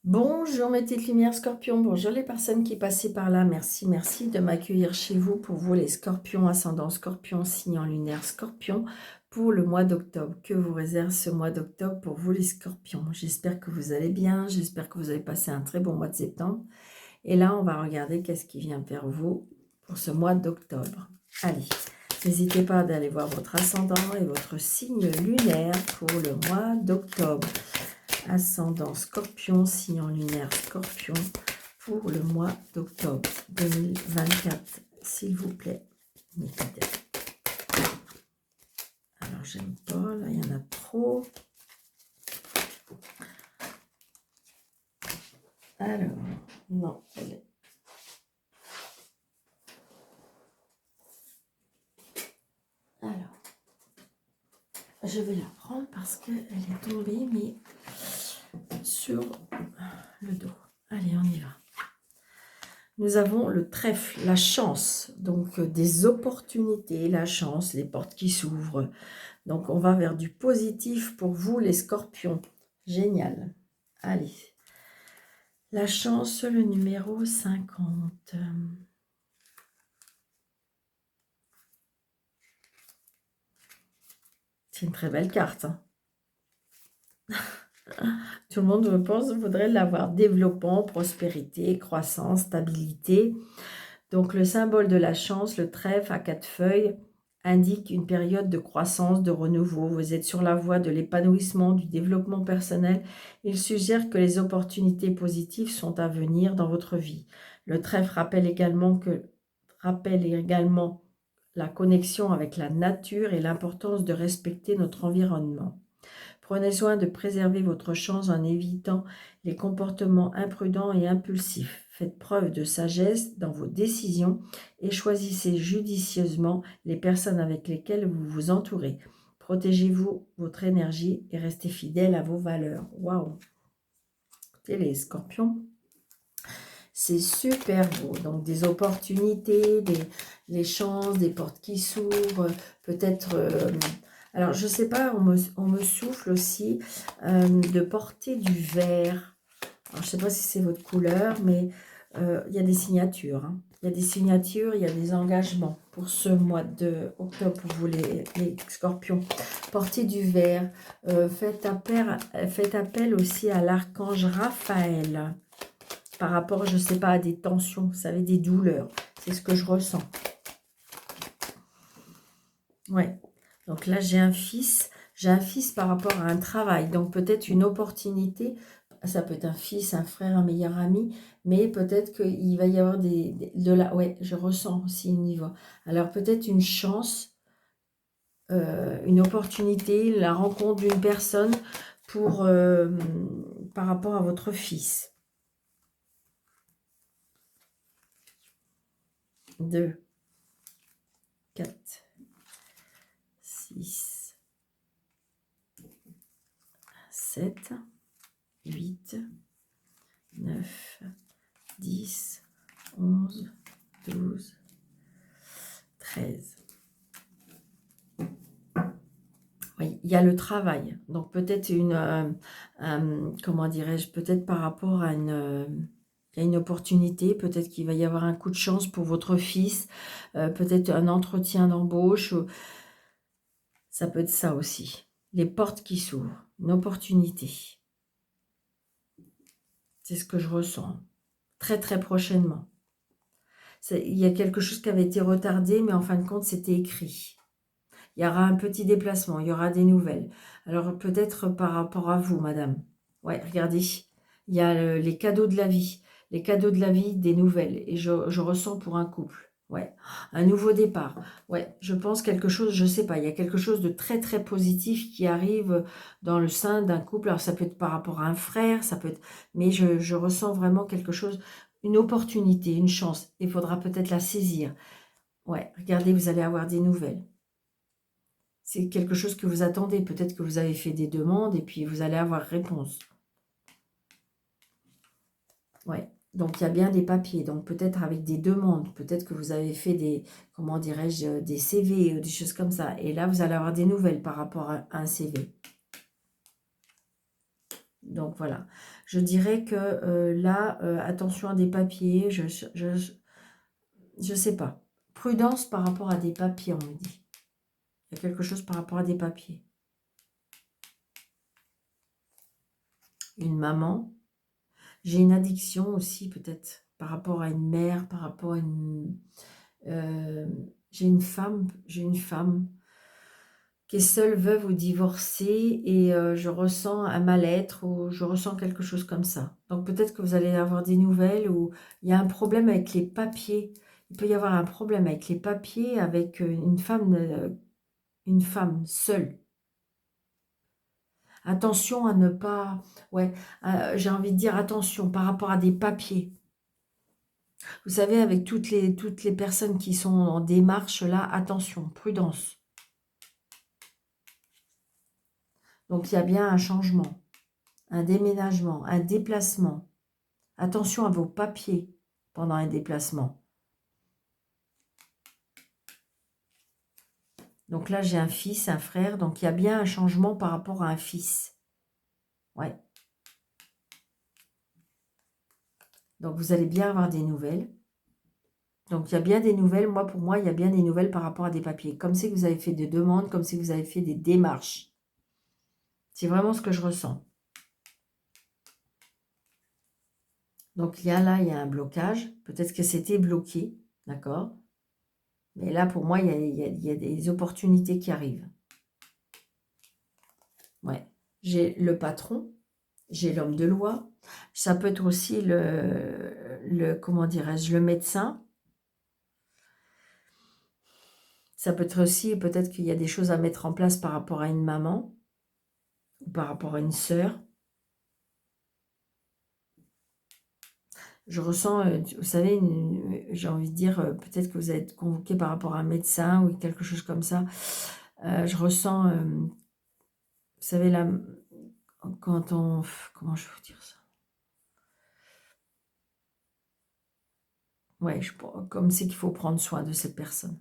Bonjour mes petites lumières scorpions, bonjour les personnes qui passaient par là, merci de m'accueillir chez vous pour vous les scorpions, ascendant scorpion, signe en lunaire scorpion, pour le mois d'octobre. Que vous réserve ce mois d'octobre pour vous les scorpions? J'espère que vous allez bien, j'espère que vous avez passé un très bon mois de septembre. Et là, on va regarder qu'est-ce qui vient vers vous pour ce mois d'octobre. Allez, n'hésitez pas d'aller voir votre ascendant et votre signe lunaire pour le mois d'octobre. Ascendant scorpion, signe en lunaire scorpion pour le mois d'octobre 2024, s'il vous plaît, mes fidèles. Alors, j'aime pas, là, il y en a trop. Alors, non, elle est... Alors, je vais la prendre parce qu'elle est tombée, mais sur le dos. Allez, on y va. Nous avons le trèfle, la chance, donc des opportunités, la chance, les portes qui s'ouvrent. Donc, on va vers du positif pour vous, les scorpions. Génial. Allez. La chance, le numéro 50. C'est une très belle carte. Hein. Tout le monde, je pense, voudrait l'avoir. Développement, prospérité, croissance, stabilité. Donc, le symbole de la chance, le trèfle à 4 feuilles, indique une période de croissance, de renouveau. Vous êtes sur la voie de l'épanouissement, du développement personnel. Il suggère que les opportunités positives sont à venir dans votre vie. Le trèfle rappelle également la connexion avec la nature et l'importance de respecter notre environnement. Prenez soin de préserver votre chance en évitant les comportements imprudents et impulsifs. Faites preuve de sagesse dans vos décisions et choisissez judicieusement les personnes avec lesquelles vous vous entourez. Protégez-vous votre énergie et restez fidèle à vos valeurs. Waouh! Écoutez les scorpions, c'est super beau. Donc des opportunités, les chances, des portes qui s'ouvrent, peut-être... alors, je ne sais pas, on me souffle aussi de porter du vert. Alors, je ne sais pas si c'est votre couleur, mais il y a des signatures. Hein. Il y a des signatures, il y a des engagements pour ce mois d'octobre pour vous les scorpions. Portez du vert. Faites appel aussi à l'archange Raphaël par rapport, je ne sais pas, à des tensions, vous savez, des douleurs. C'est ce que je ressens. Ouais. Donc là, j'ai un fils par rapport à un travail, donc peut-être une opportunité, ça peut être un fils, un frère, un meilleur ami, mais peut-être qu'il va y avoir ouais, je ressens aussi une niveau. Alors peut-être une chance, une opportunité, la rencontre d'une personne pour, par rapport à votre fils. 2, 4, 6, 7, 8, 9, 10, 11, 12, 13. Oui, il y a le travail. Donc peut-être comment dirais-je, peut-être par rapport à il y a une opportunité, peut-être qu'il va y avoir un coup de chance pour votre fils, peut-être un entretien d'embauche. Ça peut être ça aussi. Les portes qui s'ouvrent, une opportunité. C'est ce que je ressens. Très, très prochainement. Il y a quelque chose qui avait été retardé, mais en fin de compte, c'était écrit. Il y aura un petit déplacement, il y aura des nouvelles. Alors peut-être par rapport à vous, madame. Ouais, regardez, il y a les cadeaux de la vie. Les cadeaux de la vie, des nouvelles. Et je ressens pour un couple. Ouais, un nouveau départ. Ouais, je pense quelque chose, je sais pas, il y a quelque chose de très très positif qui arrive dans le sein d'un couple. Alors ça peut être par rapport à un frère, ça peut être... Mais je ressens vraiment quelque chose, une opportunité, une chance. Il faudra peut-être la saisir. Ouais, regardez, vous allez avoir des nouvelles. C'est quelque chose que vous attendez. Peut-être que vous avez fait des demandes et puis vous allez avoir réponse. Ouais. Donc, il y a bien des papiers. Donc, peut-être avec des demandes. Peut-être que vous avez fait des, comment dirais-je, des CV ou des choses comme ça. Et là, vous allez avoir des nouvelles par rapport à un CV. Donc voilà, je dirais que là, attention à des papiers, je sais pas. Prudence par rapport à des papiers, on me dit. Il y a quelque chose par rapport à des papiers. Une maman. J'ai une addiction aussi peut-être par rapport à une mère, par rapport à une... j'ai une femme qui est seule, veuve ou divorcée, et je ressens un mal-être ou je ressens quelque chose comme ça. Donc peut-être que vous allez avoir des nouvelles ou il y a un problème avec les papiers. Il peut y avoir un problème avec les papiers avec une femme seule. Attention à ne pas... Ouais, j'ai envie de dire attention par rapport à des papiers. Vous savez, avec toutes les personnes qui sont en démarche, là, attention, prudence. Donc, il y a bien un changement, un déménagement, un déplacement. Attention à vos papiers pendant un déplacement. Donc là, j'ai un fils, un frère. Donc, il y a bien un changement par rapport à un fils. Ouais. Donc, vous allez bien avoir des nouvelles. Donc, il y a bien des nouvelles. Moi, pour moi, il y a bien des nouvelles par rapport à des papiers. Comme si vous avez fait des demandes, comme si vous avez fait des démarches. C'est vraiment ce que je ressens. Donc, il y a un blocage. Peut-être que c'était bloqué, d'accord? Mais là, pour moi, il y a des opportunités qui arrivent. Ouais. J'ai le patron, j'ai l'homme de loi. Ça peut être aussi comment dirais-je, le médecin. Ça peut être aussi, peut-être qu'il y a des choses à mettre en place par rapport à une maman ou par rapport à une sœur. Je ressens, vous savez, j'ai envie de dire, peut-être que vous êtes convoqué par rapport à un médecin ou quelque chose comme ça. Je ressens, vous savez, là, quand on... Comment je vais vous dire ça? Ouais, comme c'est qu'il faut prendre soin de cette personne.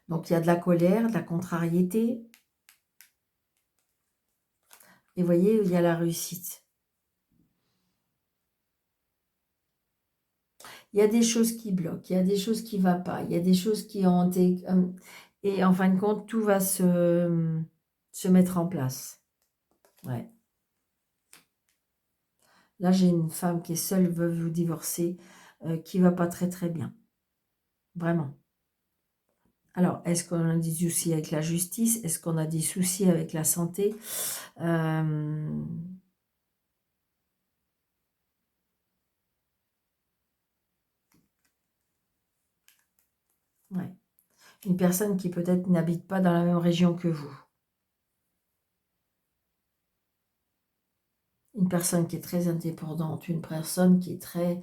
Donc, il y a de la colère, de la contrariété. Et vous voyez, il y a la réussite. Il y a des choses qui bloquent, il y a des choses qui ne vont pas, il y a des choses qui ont été... et en fin de compte, tout va se mettre en place. Ouais. Là, j'ai une femme qui est seule, veuve ou divorcée, qui ne va pas très très bien. Vraiment. Alors, est-ce qu'on a des soucis avec la justice? Est-ce qu'on a des soucis avec la santé? Ouais. Une personne qui peut-être n'habite pas dans la même région que vous. Une personne qui est très indépendante, une personne qui est très,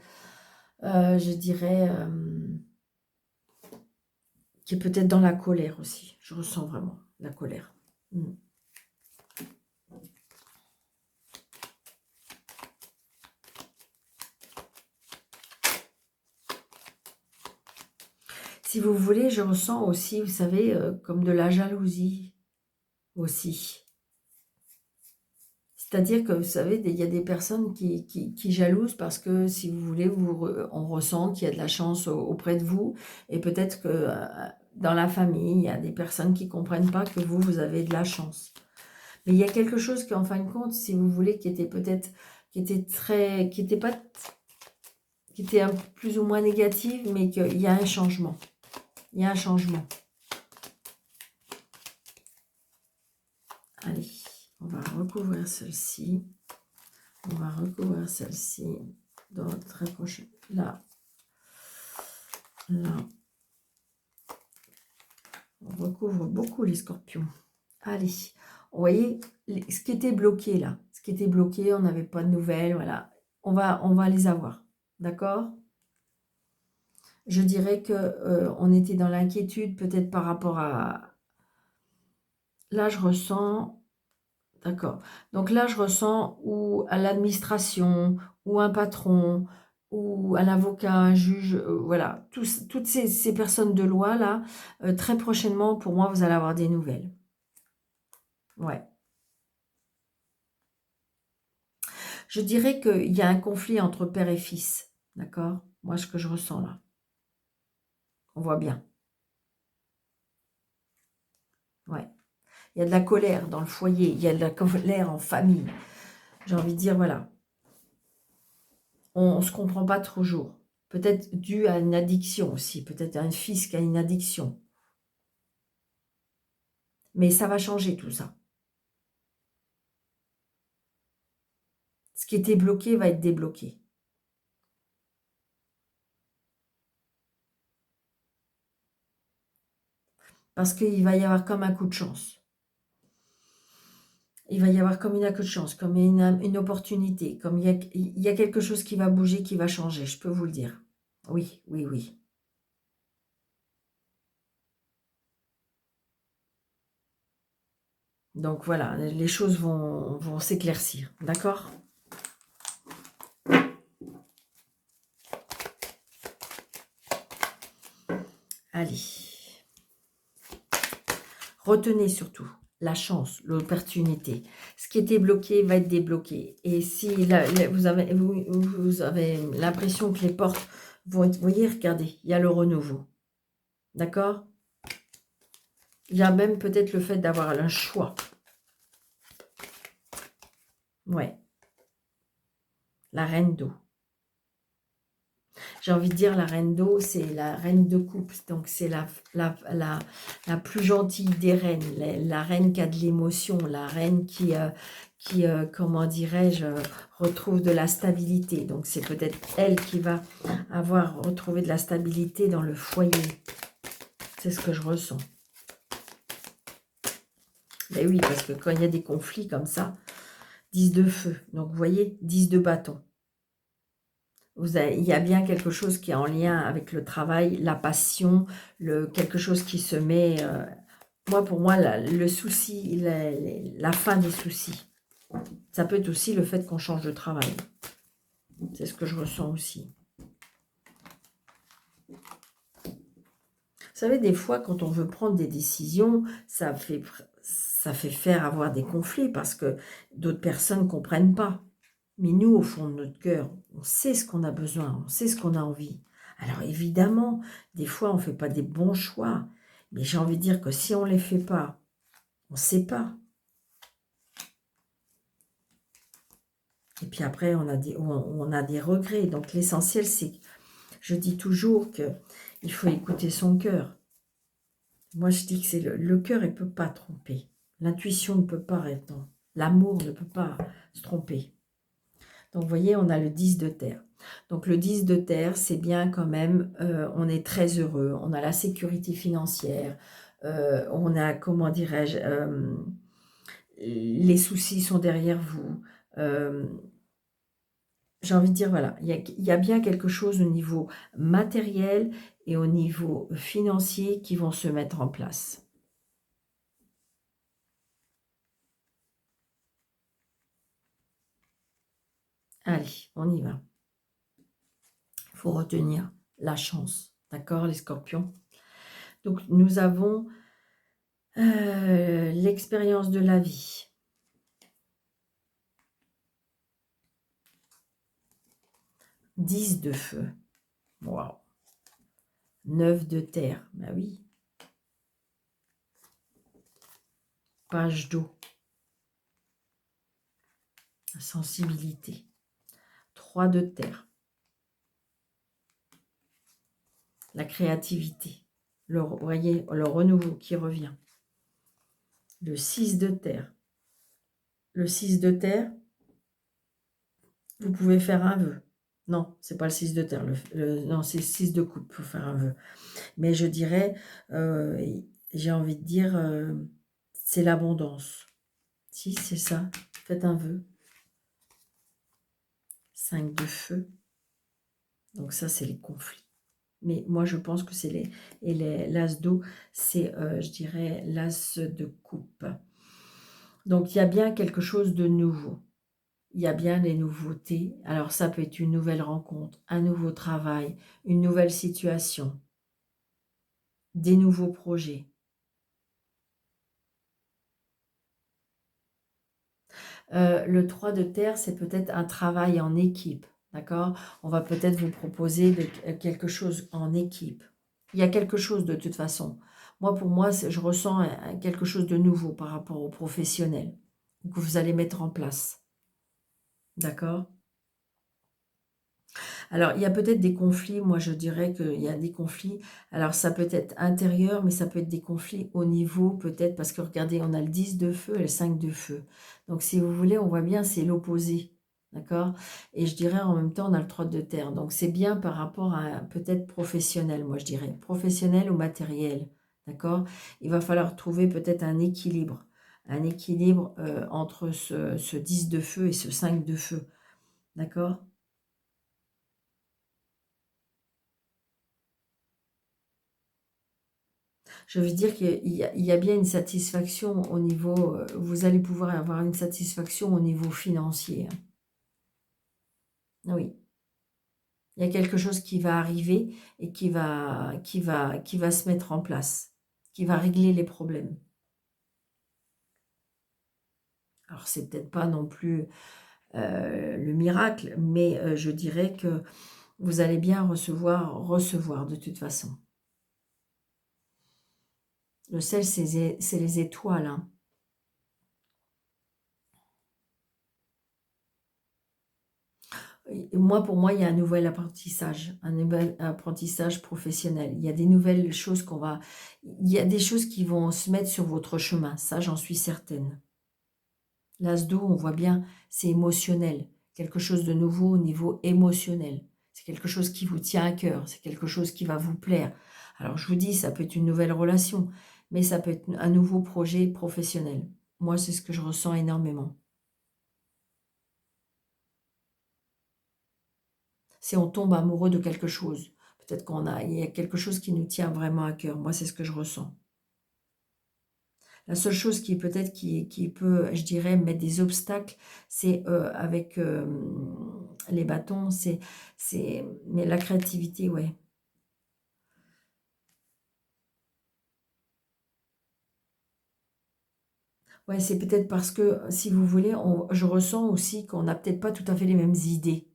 je dirais, qui est peut-être dans la colère aussi. Je ressens vraiment la colère. Mm. Si vous voulez, je ressens aussi, vous savez, comme de la jalousie aussi. C'est-à-dire que, vous savez, il y a des personnes qui jalousent parce que, si vous voulez, on ressent qu'il y a de la chance auprès de vous. Et peut-être que dans la famille, il y a des personnes qui ne comprennent pas que vous avez de la chance. Mais il y a quelque chose qui, en fin de compte, si vous voulez, qui était peut-être, qui était pas, qui était plus ou moins négative, mais qu'il y a un changement. Il y a un changement. Allez, on va recouvrir celle-ci. On va recouvrir celle-ci. Très proche. Là. Là. On recouvre beaucoup les scorpions. Allez, vous voyez, ce qui était bloqué là, ce qui était bloqué, on n'avait pas de nouvelles, voilà. On va les avoir, d'accord? Je dirais que on était dans l'inquiétude peut-être par rapport à... Là, je ressens... D'accord. Donc là, je ressens ou à l'administration, ou un patron, ou un avocat, un juge, voilà. Toutes ces personnes de loi, là, très prochainement, pour moi, vous allez avoir des nouvelles. Ouais. Je dirais qu'il y a un conflit entre père et fils, d'accord? Moi, ce que je ressens là, on voit bien, ouais. Il y a de la colère dans le foyer, il y a de la colère en famille. J'ai envie de dire, voilà, on ne se comprend pas toujours. Peut-être dû à une addiction aussi, peut-être à un fils qui a une addiction. Mais ça va changer tout ça. Ce qui était bloqué va être débloqué. Parce qu'il va y avoir comme un coup de chance. Il va y avoir comme un coup de chance, comme une opportunité, comme il y a quelque chose qui va bouger, qui va changer, je peux vous le dire. Oui, oui, oui. Donc voilà, les choses vont s'éclaircir, d'accord? Allez. Retenez surtout la chance, l'opportunité. Ce qui était bloqué va être débloqué. Et si vous avez l'impression que les portes vont être... Vous voyez, regardez, il y a le renouveau. D'accord? Il y a même peut-être le fait d'avoir un choix. Ouais. La reine d'eau. J'ai envie de dire la reine d'eau, c'est la reine de coupe. Donc, c'est la plus gentille des reines. La reine qui a de l'émotion. La reine qui comment dirais-je, retrouve de la stabilité. Donc, c'est peut-être elle qui va avoir retrouvé de la stabilité dans le foyer. C'est ce que je ressens. Mais oui, parce que quand il y a des conflits comme ça, 10 de feu. Donc, vous voyez, 10 de bâton. Il y a bien quelque chose qui est en lien avec le travail, la passion, quelque chose qui se met... pour moi, le souci, la fin des soucis. Ça peut être aussi le fait qu'on change de travail. C'est ce que je ressens aussi. Vous savez, des fois, quand on veut prendre des décisions, ça fait faire avoir des conflits parce que d'autres personnes ne comprennent pas. Mais nous, au fond de notre cœur, on sait ce qu'on a besoin, on sait ce qu'on a envie. Alors évidemment, des fois, on ne fait pas des bons choix. Mais j'ai envie de dire que si on ne les fait pas, on ne sait pas. Et puis après, on a des regrets. Donc l'essentiel, c'est, je dis toujours qu'il faut écouter son cœur. Moi, je dis que c'est le cœur, il ne peut pas tromper. L'intuition ne peut pas répondre. L'amour ne peut pas se tromper. Donc, vous voyez, on a le 10 de terre. Donc, le 10 de terre, c'est bien quand même, on est très heureux, on a la sécurité financière, on a, comment dirais-je, les soucis sont derrière vous. J'ai envie de dire, voilà, il y a bien quelque chose au niveau matériel et au niveau financier qui vont se mettre en place. Allez, on y va. Il faut retenir la chance. D'accord, les scorpions? Donc, nous avons l'expérience de la vie. 10 de feu. Waouh. 9 de terre. Bah oui. Page d'eau. Sensibilité. 3 de terre. La créativité. Vous voyez, le renouveau qui revient. Le 6 de terre. Le 6 de terre, vous pouvez faire un vœu. Non, c'est pas le 6 de terre. Non, c'est le 6 de coupe, il faut faire un vœu. Mais je dirais, j'ai envie de dire, c'est l'abondance. Si, c'est ça. Faites un vœu. 5 de feu. Donc ça, c'est les conflits. Mais moi, je pense que c'est l'as d'eau, c'est, je dirais, l'as de coupe. Donc, il y a bien quelque chose de nouveau. Il y a bien des nouveautés. Alors, ça peut être une nouvelle rencontre, un nouveau travail, une nouvelle situation, des nouveaux projets. Le 3 de terre, c'est peut-être un travail en équipe, d'accord? On va peut-être vous proposer quelque chose en équipe. Il y a quelque chose de toute façon. Moi, pour moi, je ressens quelque chose de nouveau par rapport aux professionnels que vous allez mettre en place, d'accord? Alors, il y a peut-être des conflits, moi je dirais qu'il y a des conflits, alors ça peut être intérieur, mais ça peut être des conflits au niveau peut-être, parce que regardez, on a le 10 de feu et le 5 de feu. Donc si vous voulez, on voit bien, c'est l'opposé, d'accord? Et je dirais en même temps, on a le 3 de terre. Donc c'est bien par rapport à peut-être professionnel, moi je dirais, professionnel ou matériel, d'accord? Il va falloir trouver peut-être un équilibre entre ce 10 de feu et ce 5 de feu, d'accord? Je veux dire qu'il y a bien une satisfaction au niveau, vous allez pouvoir avoir une satisfaction au niveau financier, hein. Oui, il y a quelque chose qui va arriver et qui va se mettre en place, qui va régler les problèmes. Alors c'est peut-être pas non plus, le miracle, mais je dirais que vous allez bien recevoir de toute façon. Le sel, c'est les étoiles, hein. Et moi, pour moi, il y a un nouvel apprentissage professionnel. Il y a des nouvelles choses il y a des choses qui vont se mettre sur votre chemin. Ça, j'en suis certaine. L'as d'eau, on voit bien, c'est émotionnel. Quelque chose de nouveau au niveau émotionnel. C'est quelque chose qui vous tient à cœur. C'est quelque chose qui va vous plaire. Alors, je vous dis, ça peut être une nouvelle relation, mais ça peut être un nouveau projet professionnel. Moi, c'est ce que je ressens énormément. Si on tombe amoureux de quelque chose. Peut-être il y a quelque chose qui nous tient vraiment à cœur. Moi, c'est ce que je ressens. La seule chose qui peut-être qui peut, je dirais, mettre des obstacles, c'est avec les bâtons, mais la créativité, ouais. Ouais, c'est peut-être parce que, si vous voulez, je ressens aussi qu'on n'a peut-être pas tout à fait les mêmes idées.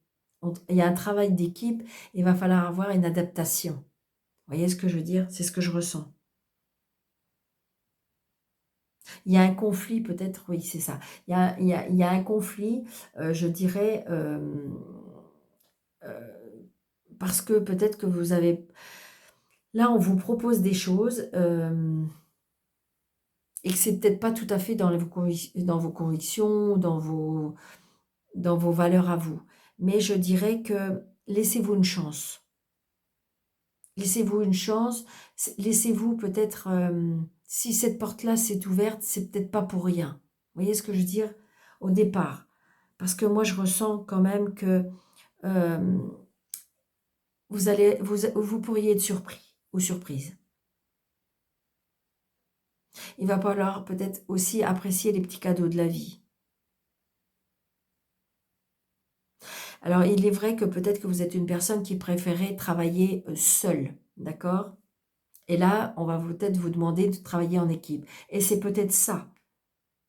Il y a un travail d'équipe, il va falloir avoir une adaptation. Vous voyez ce que je veux dire? C'est ce que je ressens. Il y a un conflit peut-être, oui, c'est ça. Il y a un conflit, je dirais, parce que peut-être que vous avez là, on vous propose des choses, et que c'est peut-être pas tout à fait dans vos convictions, dans vos valeurs à vous. Mais je dirais que laissez-vous une chance. Laissez-vous une chance, laissez-vous peut-être, si cette porte-là s'est ouverte, c'est peut-être pas pour rien. Vous voyez ce que je veux dire? Au départ. Parce que moi, je ressens quand même que, hem, vous pourriez être surpris ou surprise. Il va falloir peut-être aussi apprécier les petits cadeaux de la vie. Alors, il est vrai que peut-être que vous êtes une personne qui préférait travailler, seule, d'accord? Et là, on va peut-être vous demander de travailler en équipe. Et c'est peut-être ça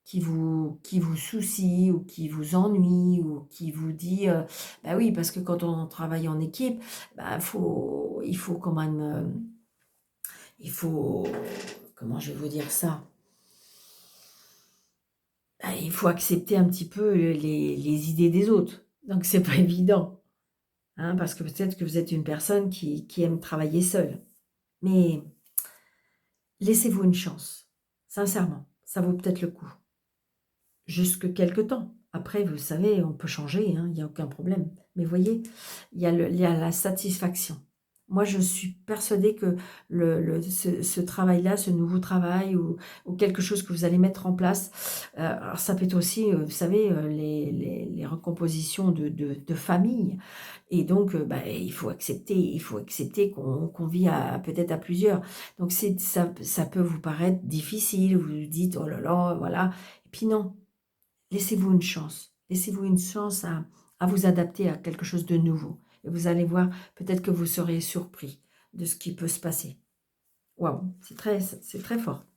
qui vous soucie ou qui vous ennuie ou qui vous dit, bah, oui, parce que quand on travaille en équipe, bah, il faut quand même, il faut comment je vais vous dire ça? Bah, il faut accepter un petit peu les idées des autres. Donc c'est pas évident, hein, parce que peut-être que vous êtes une personne qui aime travailler seule. Mais laissez-vous une chance, sincèrement, ça vaut peut-être le coup. Jusque quelque temps. Après, vous savez, on peut changer, hein, il y a aucun problème. Mais voyez, il y a la satisfaction. Moi, je suis persuadée que ce travail-là, ce nouveau travail ou quelque chose que vous allez mettre en place, alors ça peut être aussi, vous savez, les recompositions de famille. Et donc, bah, il faut accepter qu'on vit peut-être à plusieurs. Donc, ça peut vous paraître difficile, vous vous dites, oh là là, voilà. Et puis non, laissez-vous une chance. Laissez-vous une chance à vous adapter à quelque chose de nouveau. Et vous allez voir, peut-être que vous serez surpris de ce qui peut se passer. Waouh, c'est très fort.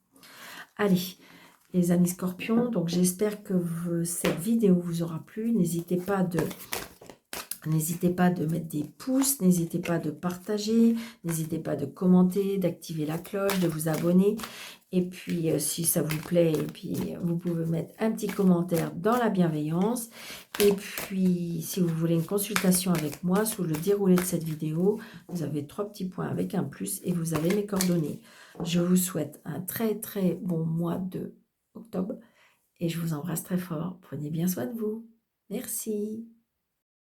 Allez, les amis scorpions. Donc j'espère que cette vidéo vous aura plu. N'hésitez pas de mettre des pouces, n'hésitez pas de partager, n'hésitez pas de commenter, d'activer la cloche, de vous abonner. Et puis, si ça vous plaît, et puis vous pouvez mettre un petit commentaire dans la bienveillance. Et puis, si vous voulez une consultation avec moi, sous le déroulé de cette vidéo, vous avez 3 petits points avec un plus et vous avez mes coordonnées. Je vous souhaite un très très bon mois de octobre et je vous embrasse très fort. Prenez bien soin de vous. Merci.